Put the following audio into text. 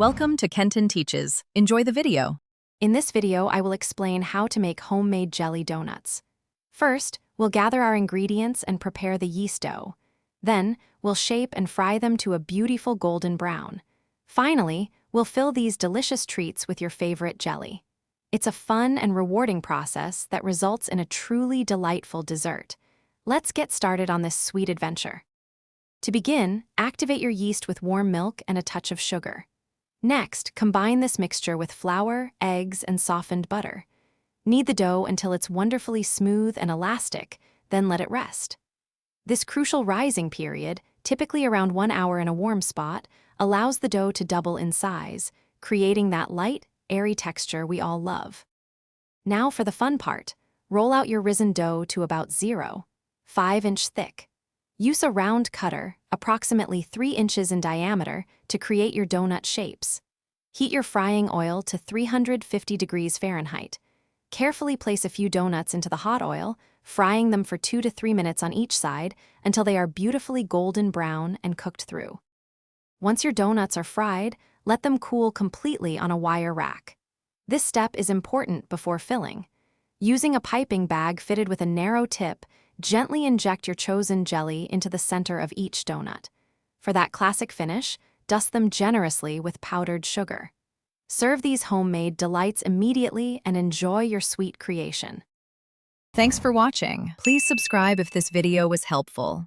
Welcome to Kenton Teaches. Enjoy the video. In this video, I will explain how to make homemade jelly donuts. First, we'll gather our ingredients and prepare the yeast dough. Then, we'll shape and fry them to a beautiful golden brown. Finally, we'll fill these delicious treats with your favorite jelly. It's a fun and rewarding process that results in a truly delightful dessert. Let's get started on this sweet adventure. To begin, activate your yeast with warm milk and a touch of sugar. Next, combine this mixture with flour, eggs, and softened butter. Knead the dough until it's wonderfully smooth and elastic, then let it rest. This crucial rising period, typically around 1 hour in a warm spot, allows the dough to double in size, creating that light, airy texture we all love. Now for the fun part. Roll out your risen dough to about 0.5 thick. Use a round cutter, approximately 3 inches in diameter, to create your donut shapes. Heat your frying oil to 350 degrees Fahrenheit. Carefully place a few donuts into the hot oil, frying them for 2 to 3 minutes on each side until they are beautifully golden brown and cooked through. Once your donuts are fried, let them cool completely on a wire rack. This step is important before filling. Using a piping bag fitted with a narrow tip, gently inject your chosen jelly into the center of each donut. For that classic finish, dust them generously with powdered sugar. Serve these homemade delights immediately and enjoy your sweet creation. Thanks for watching. Please subscribe if this video was helpful.